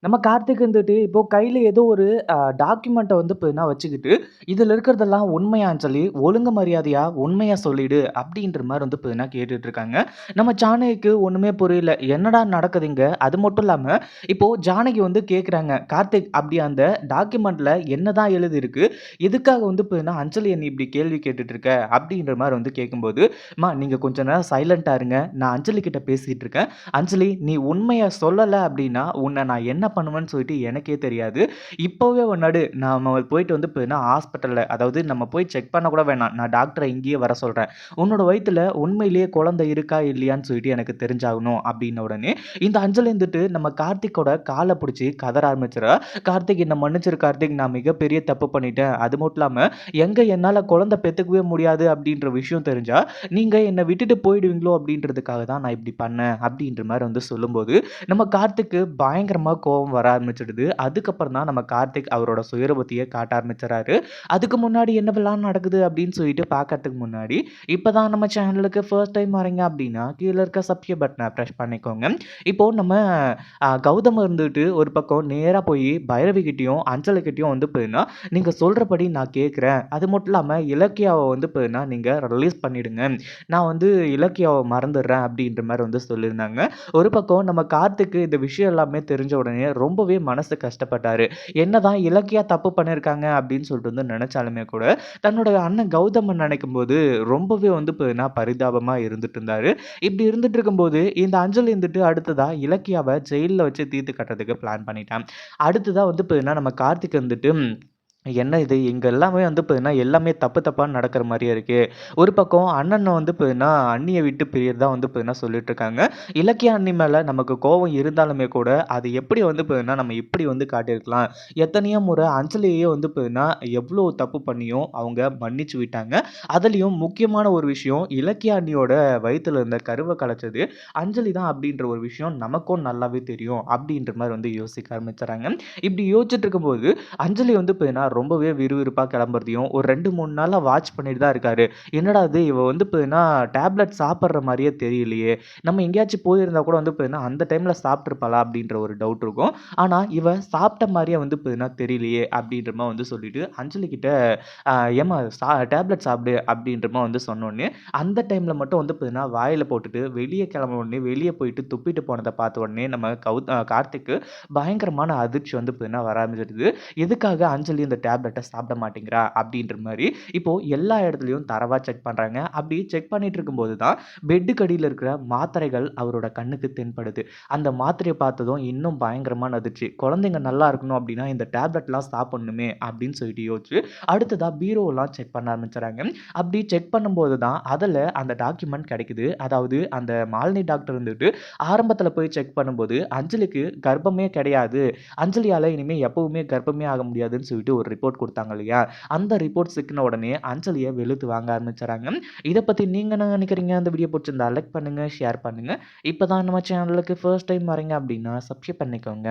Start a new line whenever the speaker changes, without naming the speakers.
நம்ம கார்த்திக் வந்துட்டு இப்போ கையில ஏதோ ஒரு டாக்குமெண்ட்ட வந்து பார்த்தீங்கன்னா வச்சுக்கிட்டு, "இதுல இருக்கிறதெல்லாம் உண்மையான்னு சொல்லி, ஒழுங்கு மரியாதையா உண்மைய சொல்லிடு" அப்படின்ற மாரி வந்து பார்த்தீங்கன்னா கேட்டுட்டு இருக்காங்க. நம்ம ஜானகிக்கு ஒண்ணுமே புரியல. என்னடா நடக்குது இங்க? அது மட்டும் இல்லாம, இப்போ ஜானகி வந்து கேட்குறாங்க, "கார்த்திக் அப்படி அந்த டாக்குமெண்ட்ல என்னதான் எழுதியிருக்கு? எதுக்காக வந்து பார்த்தீங்கன்னா அஞ்சலிய நீ இப்படி கேள்வி கேட்டுட்டு இருக்க?" அப்படின்ற மாரி வந்து கேட்கும்போது, "அம்மா நீங்க கொஞ்ச நேரம் சைலன்ட்டா இருங்க. நான் அஞ்சலி கிட்ட பேசிட்டு இருக்கேன். அஞ்சலி நீ உண்மைய சொல்லல அப்படின்னா, உன்ன நான் என்ன பண்ணுவேன்னு சொல்லிட்டு எனக்கே தெரியாது. இப்பவே ஒரு நடு நாம போயிட்டு வந்து இப்ப ஹாஸ்பிட்டல்ல அதாவது நம்ம போய் செக் பண்ண கூட வேணாம். நான் டாக்டர இங்கேயே வர சொல்றேன். உன்னோட வயித்துல உண்மையிலேயே குழந்தை இருக்கா? இல்லையான்னு சொல்லிட்டு எனக்கு தெரிஞ்சாகணும் அப்படின்ன உடனே, இந்த அஞ்சலி இருந்துட்டு நம்ம கார்த்திக்கோட கால புடிச்சு கதற ஆரம்பிச்சுறா. கார்த்திக் என்ன மன்னிச்சிரு கார்த்திக். நான் மிகப்பெரிய தப்பு பண்ணிட்டேன். அது மட்டும் இல்லாம எங்க என்னால குழந்தை பெத்துக்கவே முடியாது அப்படின்ற விஷயம் தெரிஞ்சா, நீங்க என்ன விட்டுட்டு போயிடுவீங்களோ அப்படின்றதுக்காக தான் நான் இப்படி பண்ணேன் அப்படின்ற மாரி வந்து சொல்லும்போது, நம்ம கார்த்திக்கு பயங்கரமா கோவம் வர ஆரம்பிச்சுடுது. அதுக்கப்புறம் தான் நம்ம கார்த்திக் அவரோட சுயரூபத்தையே காட்ட ஆரம்பிச்சுறாரு. அதுக்கு முன்னாடி என்னவெல்லாம் நடக்குது அப்படின்னு சொல்லிட்டு பார்க்கறதுக்கு முன்னாடி, இப்பதான் நம்ம சேனலுக்கு ஃபர்ஸ்ட் டைம் வரீங்க அப்படின்னா, கீழ இருக்க சப்ஸ்கிரைப் பட்டன பிரஸ் பண்ணிக்கோங்க. இப்போ நம்ம கௌதம் இருந்துட்டு ஒரு பக்கம் நேரா போய் பைரவி கிட்டயும், அஞ்சலி கிட்டயும் வந்து பார்த்தீங்கன்னா, "நீங்க சொல்றபடி நான் கேட்கிறேன். அது மட்டும் இல்லாம இலக்கியாவ வந்து பார்த்தீங்கன்னா, நீங்க ரிலீஸ் பண்ணிடுங்க. நான் வந்து இலக்கியாவ மறந்துடுறேன்." அப்படின்ற மாரி வந்து சொல்லியிருந்தாங்க. ஒரு பக்கம் நம்ம கார்த்திக்கு இந்த விஷயம் எல்லாமே தெரிஞ்ச உடனே ரொம்பவே மனசு கஷ்டப்பட்டாரு. என்னதான் இலக்கியா தப்பு பண்ணியிருக்காங்க அப்படின்னு சொல்லிட்டு வந்து நினைச்சாலுமே கூட, தன்னோட அண்ணன் கௌதம நினைக்கும்போது ரொம்பவே வந்து பார்த்தீங்கன்னா பரிதாபமா இருந்துட்டு இருந்தாரு. இப்படி இருந்துட்டு இருக்கும்போது, இந்த அஞ்சலி இருந்துட்டு அடுத்ததா இலக்கியாவ ஜெயில்ல வச்சு தீர்த்து கட்டுறதுக்கு பிளான் பண்ணிட்டான். அடுத்ததா வந்து பார்த்தீங்கன்னா, நம்ம கார்த்திக் வந்துட்டு என்ன இது? இங்க எல்லாமே வந்து பார்த்தீங்கன்னா, எல்லாமே தப்பு தப்பா நடக்கிற மாரியே இருக்கே. ஒரு பக்கம் அண்ணன வந்து பார்த்தீங்கன்னா, அண்ணிய விட்டு பிரியறதா வந்து பார்த்தீங்கன்னா சொல்லிட்டுருக்காங்க. இலக்கிய அண்ணி மேல நமக்கு கோவம் இருந்தாலுமே கூட, அது எப்படி வந்து பார்த்தீங்கன்னா, நம்ம இப்படி வந்து காட்டியிருக்கலாம். எத்தனையோ முறை அஞ்சலியே வந்து பார்த்தீங்கன்னா, எவ்ளோ தப்பு பண்ணியும் அவங்க மன்னிச்சு விட்டாங்க. அதுலயும் முக்கியமான ஒரு விஷயம், இலக்கிய அண்ணியோட வயித்துல இருந்த கருவ கலைச்சது அஞ்சலி தான் அப்படின்ற ஒரு விஷயம் நமக்கும் நல்லாவே தெரியும். அப்படின்ற மாரி வந்து யோசிக்க ஆரம்பிச்சுறாங்க. இப்படி யோசிச்சுட்டு இருக்கும்போது அஞ்சலி வந்து பார்த்தீங்கன்னா, ரொம்பவே விறுவிறுப்பா கிளம்புறதையும், ஒரு 2, 3 நாளா வாட்ச் பண்ணிட்டு தான் இருக்காரு. என்னடா இது இவ வந்து பார்த்தீங்கன்னா, டேப்லெட் சாப்பிடுற மாரியே தெரியலையே! நம்ம எங்கேயாச்சும் போயிருந்தா கூட வந்து பார்த்தீங்கன்னா, அந்த டைம்ல சாப்பிட்டுருப்பாளா? அப்படின்ற ஒரு டவுட் இருக்கும். ஆனா, இவ சாப்பிட்ட மாரியே வந்து பார்த்தீங்கன்னா தெரியலையே! அப்படின்ற மாரி வந்து சொல்லிட்டு, அஞ்சலி கிட்ட அ ஏம்மா டேப்லெட் சாப்பிடு அப்படின்ற மாரி வந்து சொன்னோனே, அந்த டைம்ல மட்டும் வந்து பார்த்தீங்கன்னா, வாயில போட்டுட்டு வெளிய கிளம்பின உடனே, வெளிய போயிட்டு துப்பிட்டு போனத பார்த்த உடனே நம்ம கார்த்திக்கு பயங்கரமான அதிர்ச்சி வந்து பார்த்தீங்கன்னா வர ஆரம்பிச்சிடுது. எதுக்காக அஞ்சலி இந்த டேப்லெட்ட சாப்பிட மாட்டேங்கிறா? அப்படின்ற மாரி இப்போ எல்லா இடத்துலயும் தரவா செக் பண்றாங்க. அப்படி செக் பண்ணிட்டு இருக்கும்போது தான் பெட்டுக்கு அடியில இருக்கிற மாத்திரைகள் அவரோட கண்ணுக்கு தென்படுது. அந்த மாத்திரைய பார்த்ததும் இன்னும் பயங்கரமான அதிர்ச்சி. குழந்தைங்க நல்லா இருக்கணும் அப்படின்னா இந்த டேப்லெட்லாம் சாப்பிடணுமே அப்படின்னு சொல்லிட்டு யோசிச்சு, அடுத்ததா பீரோவெல்லாம் செக் பண்ண ஆரம்பிச்சுறாங்க. அப்படி செக் பண்ணும்போது தான் அதுல அந்த டாக்குமெண்ட் கிடைக்குது. அதாவது அந்த மாலினி டாக்டர் வந்துட்டு ஆரம்பத்துல போய் செக் பண்ணும்போது அஞ்சலிக்கு கர்ப்பமே கிடையாது. அஞ்சலியால இனிமே எப்பவுமே கர்ப்பமே ஆக முடியாதுன்னு சொல்லிட்டு ஒரு ரிப்போர்ட் குடுத்தாங்க இல்லையா? அந்த ரிப்போர்ட் சிக்குன உடனே அஞ்சலிய வெளுத்து வாங்க ஆரம்பிச்சுறாங்க. இத பத்தி நீங்க என்ன நினைக்கிறீங்க? அந்த வீடியோ புடிச்சிருந்தா லைக் பண்ணுங்க, ஷேர் பண்ணுங்க. இப்பதான் நம்ம சேனலுக்கு ஃபர்ஸ்ட் டைம் வரீங்க அப்படின்னா சப்ஸ்கிரைப் பண்ணிக்கோங்க.